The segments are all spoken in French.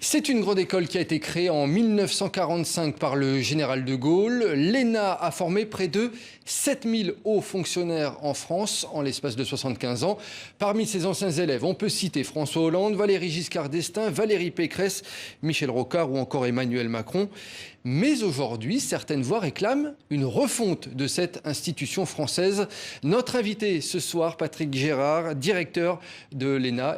C'est une grande école qui a été créée en 1945 par le général de Gaulle. L'ENA a formé près de 7000 hauts fonctionnaires en France en l'espace de 75 ans. Parmi ses anciens élèves, on peut citer François Hollande, Valéry Giscard d'Estaing, Valérie Pécresse, Michel Rocard ou encore Emmanuel Macron. Mais aujourd'hui, certaines voix réclament une refonte de cette institution française. Notre invité ce soir, Patrick Gérard, directeur de l'ENA,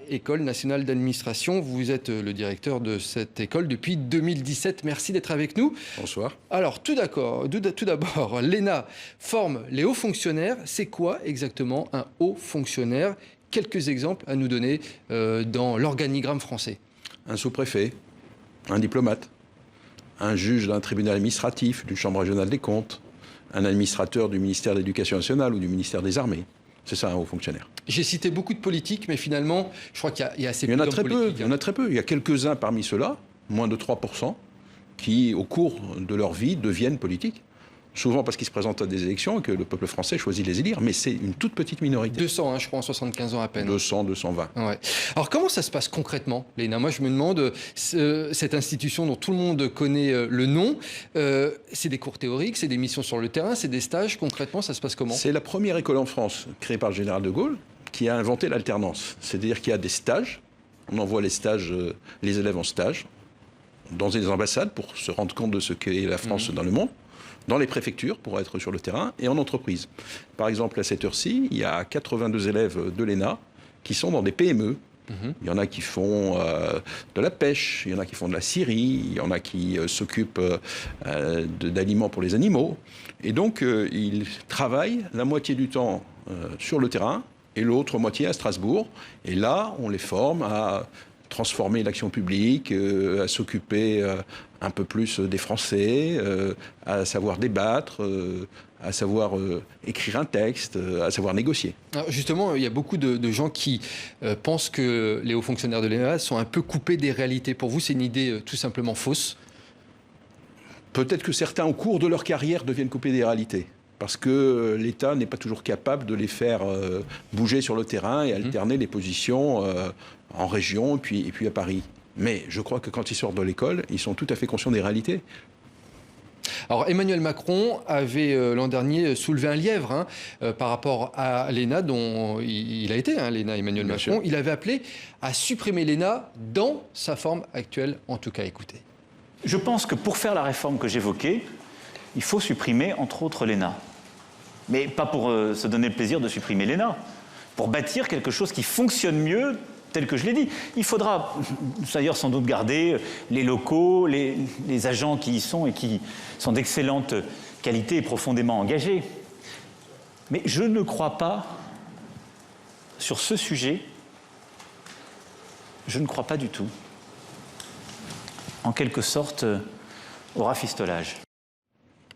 École nationale d'administration. Vous êtes le directeur de cette école depuis 2017. Merci d'être avec nous. Bonsoir. Alors, tout d'abord, l'ENA forme les hauts fonctionnaires. C'est quoi exactement un haut fonctionnaire? Quelques exemples à nous donner dans l'organigramme français. Un sous-préfet, un diplomate, un juge d'un tribunal administratif, d'une chambre régionale des comptes, un administrateur du ministère de l'Éducation nationale ou du ministère des Armées. C'est ça un haut fonctionnaire. J'ai cité beaucoup de politiques, mais finalement, je crois qu'il y a assez peu d'hommes politiques. Il y en a très peu. Il y a quelques-uns parmi ceux-là, moins de 3%, qui, au cours de leur vie, deviennent politiques. Souvent parce qu'ils se présentent à des élections et que le peuple français choisit de les élire, mais c'est une toute petite minorité. 200, je crois, en 75 ans à peine. 200, 220. Ouais. Alors comment ça se passe concrètement, l'ENA? Moi je me demande, cette institution dont tout le monde connaît le nom, c'est des cours théoriques, c'est des missions sur le terrain, c'est des stages, concrètement ça se passe comment? C'est la première école en France, créée par le général de Gaulle, qui a inventé l'alternance. C'est-à-dire qu'il y a des stages, on envoie les élèves en stage, dans des ambassades pour se rendre compte de ce qu'est la France dans le monde, dans les préfectures pour être sur le terrain et en entreprise. Par exemple, à cette heure-ci, il y a 82 élèves de l'ENA qui sont dans des PME. Il y en a qui font de la pêche, il y en a qui font de la scierie, il y en a qui s'occupent d'aliments pour les animaux. Et donc, ils travaillent la moitié du temps sur le terrain et l'autre moitié à Strasbourg. Et là, on les forme à transformer l'action publique, à s'occuper un peu plus des Français, à savoir débattre, à savoir écrire un texte, à savoir négocier. Alors justement, il y a beaucoup de gens qui pensent que les hauts fonctionnaires de l'ENA sont un peu coupés des réalités. Pour vous, c'est une idée tout simplement fausse? Peut-être que certains, au cours de leur carrière, deviennent coupés des réalités. Parce que l'État n'est pas toujours capable de les faire bouger sur le terrain et alterner les positions en région et puis à Paris. Mais je crois que quand ils sortent de l'école, ils sont tout à fait conscients des réalités. Alors Emmanuel Macron avait l'an dernier soulevé un lièvre par rapport à l'ENA, dont il a été, l'ENA Emmanuel Macron. Sûr. Il avait appelé à supprimer l'ENA dans sa forme actuelle, en tout cas. Écoutez. Je pense que pour faire la réforme que j'évoquais, il faut supprimer, entre autres, l'ENA. Mais pas pour se donner le plaisir de supprimer l'ENA, pour bâtir quelque chose qui fonctionne mieux, tel que je l'ai dit. Il faudra d'ailleurs sans doute garder les locaux, les agents qui y sont et qui sont d'excellente qualité et profondément engagés. Mais je ne crois pas, sur ce sujet, je ne crois pas du tout, en quelque sorte, au rafistolage.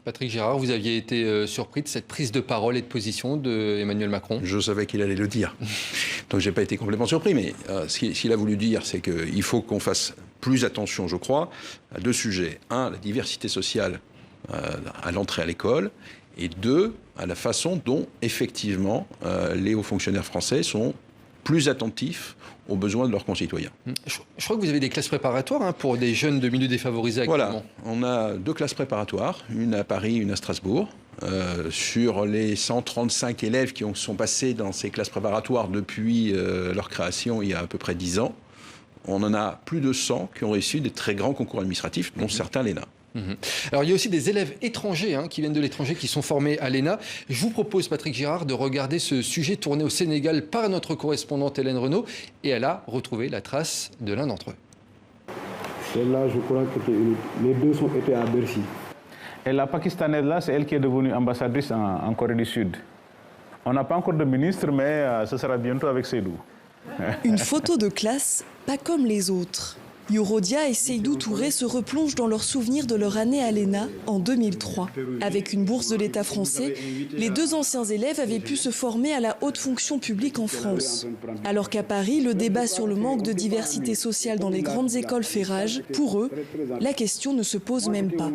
Patrick Gérard, vous aviez été surpris de cette prise de parole et de position d'Emmanuel Macron? Je savais qu'il allait le dire. Donc je n'ai pas été complètement surpris, mais ce qu'il a voulu dire, c'est qu'il faut qu'on fasse plus attention, je crois, à deux sujets. Un, la diversité sociale à l'entrée à l'école, et deux, à la façon dont, effectivement, les hauts fonctionnaires français sont plus attentifs aux besoins de leurs concitoyens. Je crois que vous avez des classes préparatoires pour des jeunes de milieux défavorisés actuellement. Voilà, on a 2 classes préparatoires, une à Paris, une à Strasbourg. Sur les 135 élèves qui sont passés dans ces classes préparatoires depuis leur création il y a à peu près 10 ans, on en a plus de 100 qui ont réussi des très grands concours administratifs, dont certains l'ENA. Alors il y a aussi des élèves étrangers qui viennent de l'étranger, qui sont formés à l'ENA. Je vous propose, Patrick Gérard, de regarder ce sujet tourné au Sénégal par notre correspondante Hélène Renaud, et elle a retrouvé la trace de l'un d'entre eux. Celle-là, je crois que les deux sont été à Bercy. Et la Pakistanaise là, c'est elle qui est devenue ambassadrice en Corée du Sud. On n'a pas encore de ministre, mais ce sera bientôt avec Seydou. Une photo de classe, pas comme les autres. Yorodia et Seydou Touré se replongent dans leurs souvenirs de leur année à l'ENA en 2003. Avec une bourse de l'État français, les deux anciens élèves avaient pu se former à la haute fonction publique en France. Alors qu'à Paris, le débat sur le manque de diversité sociale dans les grandes écoles fait rage, pour eux, la question ne se pose même pas.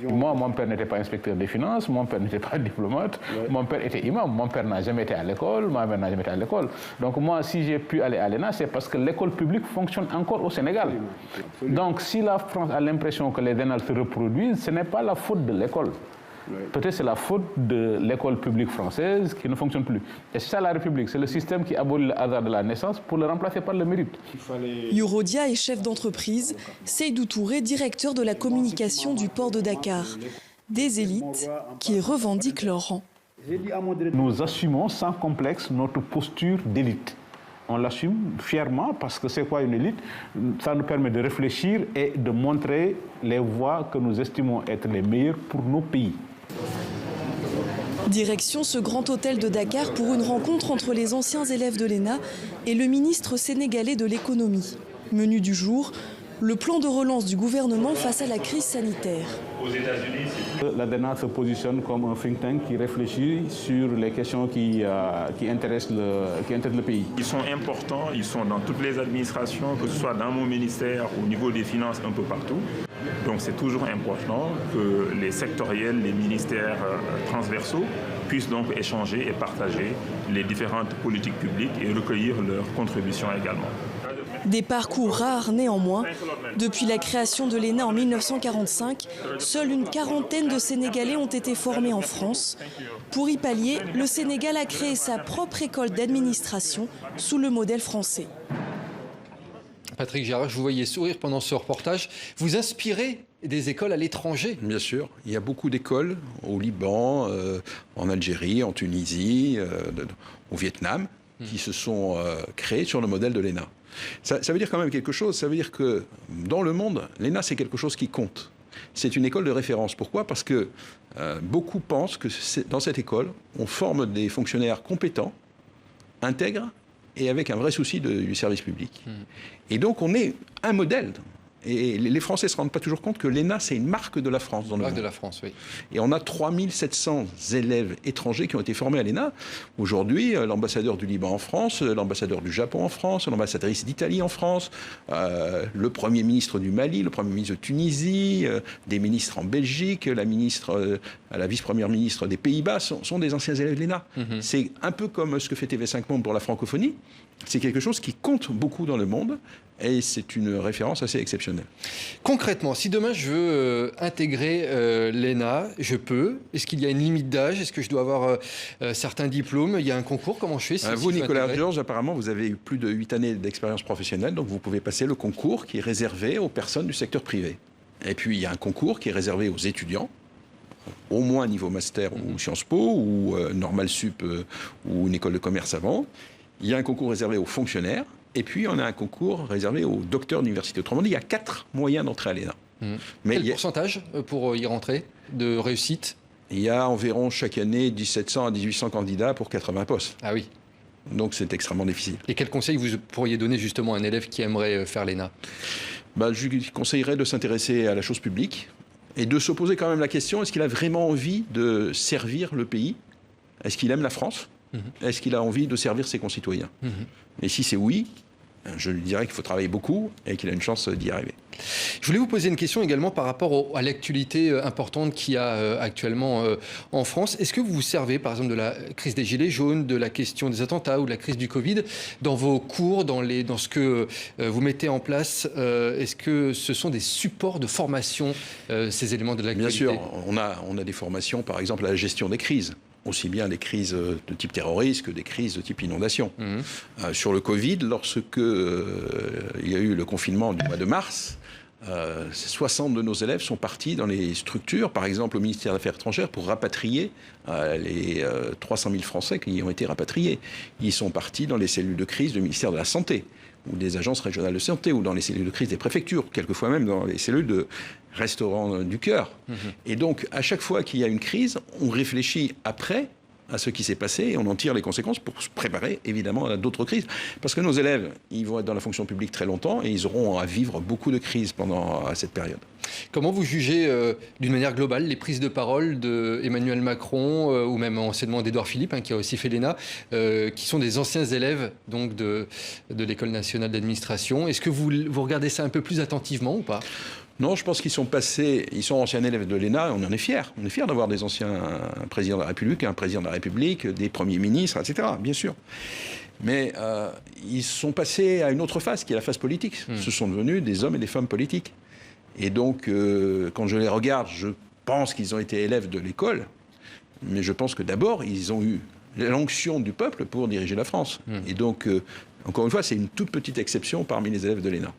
Moi, mon père n'était pas inspecteur des finances, mon père n'était pas diplomate, mon père était imam, mon père n'a jamais été à l'école, ma mère n'a jamais été à l'école. Donc moi, si j'ai pu aller à l'ENA, c'est parce que l'école publique fonctionne encore au Sénégal. Donc, si la France a l'impression que les ENA se reproduisent, ce n'est pas la faute de l'école. Peut-être c'est la faute de l'école publique française qui ne fonctionne plus. Et c'est ça la République, c'est le système qui abolit le hasard de la naissance pour le remplacer par le mérite. Yorodia est chef d'entreprise, Seydou Touré, directeur de la communication du port de Dakar. Des élites qui revendiquent leur rang. Nous assumons sans complexe notre posture d'élite. On l'assume fièrement parce que c'est quoi une élite? Ça nous permet de réfléchir et de montrer les voies que nous estimons être les meilleures pour nos pays. Direction ce grand hôtel de Dakar pour une rencontre entre les anciens élèves de l'ENA et le ministre sénégalais de l'économie. Menu du jour, le plan de relance du gouvernement face à la crise sanitaire. La DENA se positionne comme un think tank qui réfléchit sur les questions qui intéressent le pays. Ils sont importants, ils sont dans toutes les administrations, que ce soit dans mon ministère, au niveau des finances, un peu partout. Donc c'est toujours important que les sectoriels, les ministères transversaux puissent donc échanger et partager les différentes politiques publiques et recueillir leurs contributions également. Des parcours rares néanmoins. Depuis la création de l'ENA en 1945, seule une quarantaine de Sénégalais ont été formés en France. Pour y pallier, le Sénégal a créé sa propre école d'administration sous le modèle français. Patrick Gérard, je vous voyais sourire pendant ce reportage. Vous inspirez des écoles à l'étranger? Bien sûr, il y a beaucoup d'écoles au Liban, en Algérie, en Tunisie, au Vietnam, qui se sont créées sur le modèle de l'ENA. Ça veut dire quand même quelque chose, ça veut dire que dans le monde, l'ENA c'est quelque chose qui compte. C'est une école de référence. Pourquoi? Parce que beaucoup pensent que dans cette école, on forme des fonctionnaires compétents, intègres et avec un vrai souci du service public. Et donc on est un modèle. Et les Français ne se rendent pas toujours compte que l'ENA, c'est une marque de la France dans le monde. Marque de la France, oui. Et on a 3700 élèves étrangers qui ont été formés à l'ENA. Aujourd'hui, l'ambassadeur du Liban en France, l'ambassadeur du Japon en France, l'ambassadrice d'Italie en France, le Premier ministre du Mali, le Premier ministre de Tunisie, des ministres en Belgique, la vice-première ministre des Pays-Bas sont des anciens élèves de l'ENA. C'est un peu comme ce que fait TV5 Monde pour la francophonie. C'est quelque chose qui compte beaucoup dans le monde et c'est une référence assez exceptionnelle. Concrètement, si demain je veux intégrer l'ENA, je peux. Est-ce qu'il y a une limite d'âge? Est-ce que je dois avoir certains diplômes? Il y a un concours? Comment je fais vous, Nicolas Georges, apparemment, vous avez eu plus de 8 années d'expérience professionnelle, donc vous pouvez passer le concours qui est réservé aux personnes du secteur privé. Et puis, il y a un concours qui est réservé aux étudiants, au moins niveau master ou Sciences Po, ou Normal Sup, ou une école de commerce avant. Il y a un concours réservé aux fonctionnaires, et puis on a un concours réservé aux docteurs d'université. Autrement dit, il y a 4 moyens d'entrer à l'ENA. Quel pourcentage pour y rentrer de réussite? Il y a environ chaque année 1700 à 1800 candidats pour 80 postes. Ah oui. Donc c'est extrêmement difficile. Et quel conseil vous pourriez donner justement à un élève qui aimerait faire l'ENA? Je lui conseillerais de s'intéresser à la chose publique et de se poser quand même la question, est-ce qu'il a vraiment envie de servir le pays? Est-ce qu'il aime la France? Est-ce qu'il a envie de servir ses concitoyens? Et si c'est oui, je lui dirais qu'il faut travailler beaucoup et qu'il a une chance d'y arriver. Je voulais vous poser une question également par rapport à l'actualité importante qu'il y a actuellement en France. Est-ce que vous vous servez par exemple de la crise des Gilets jaunes, de la question des attentats ou de la crise du Covid dans vos cours, dans ce que vous mettez en place? Est-ce que ce sont des supports de formation, ces éléments de l'actualité? Bien sûr, on a des formations par exemple à la gestion des crises. Aussi bien des crises de type terroriste que des crises de type inondation. Sur le Covid, lorsque il y a eu le confinement du mois de mars, 60 de nos élèves sont partis dans les structures, par exemple au ministère des Affaires étrangères, pour rapatrier les 300 000 Français qui ont été rapatriés. Ils sont partis dans les cellules de crise du ministère de la Santé, ou des agences régionales de santé, ou dans les cellules de crise des préfectures, quelquefois même dans les cellules de restaurants du cœur. Et donc, à chaque fois qu'il y a une crise, on réfléchit après à ce qui s'est passé et on en tire les conséquences pour se préparer, évidemment, à d'autres crises. Parce que nos élèves, ils vont être dans la fonction publique très longtemps et ils auront à vivre beaucoup de crises pendant cette période. Comment vous jugez d'une manière globale les prises de parole d'Emmanuel Macron ou même anciennement d'Édouard Philippe, qui a aussi fait l'ENA, qui sont des anciens élèves donc, de l'École nationale d'administration? Est-ce que vous regardez ça un peu plus attentivement ou pas? Non, je pense qu'ils sont anciens élèves de l'ENA, on en est fiers. On est fiers d'avoir des anciens présidents de la République, un président de la République, des premiers ministres, etc., bien sûr. Mais ils sont passés à une autre phase, qui est la phase politique. Ce sont devenus des hommes et des femmes politiques. Et donc, quand je les regarde, je pense qu'ils ont été élèves de l'école, mais je pense que d'abord, ils ont eu l'onction du peuple pour diriger la France. Et donc, encore une fois, c'est une toute petite exception parmi les élèves de l'ENA.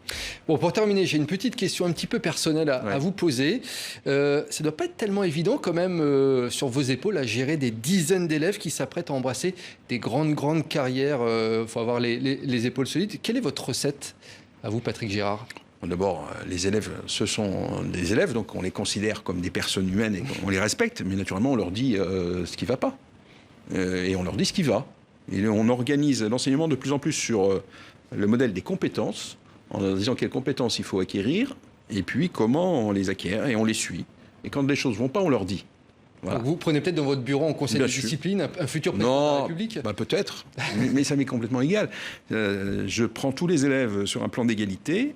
Bon, pour terminer, j'ai une petite question un petit peu personnelle à vous poser. Ça ne doit pas être tellement évident quand même sur vos épaules à gérer des dizaines d'élèves qui s'apprêtent à embrasser des grandes carrières. Il faut avoir les épaules solides. Quelle est votre recette à vous, Patrick Gérard? D'abord, les élèves, ce sont des élèves, donc on les considère comme des personnes humaines et on les respecte, mais naturellement, on leur dit ce qui ne va pas. Et on leur dit ce qui va. Et on organise l'enseignement de plus en plus sur le modèle des compétences, en leur disant quelles compétences il faut acquérir, et puis comment on les acquiert, et on les suit. Et quand les choses ne vont pas, on leur dit. Voilà. Vous prenez peut-être dans votre bureau en conseil de discipline un futur président de la République? Peut-être, mais ça m'est complètement égal. Je prends tous les élèves sur un plan d'égalité,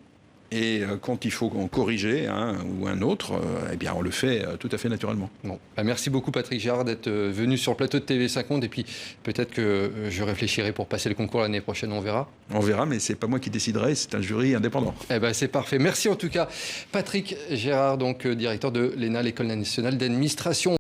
et quand il faut en corriger un ou un autre, eh bien on le fait tout à fait naturellement. Bon, merci beaucoup Patrick Gérard d'être venu sur le plateau de TV5 Monde, et puis peut-être que je réfléchirai pour passer le concours l'année prochaine, on verra. On verra, mais c'est pas moi qui déciderai, c'est un jury indépendant. Eh ben c'est parfait. Merci en tout cas Patrick Gérard, donc directeur de l'ENA, l'École nationale d'administration.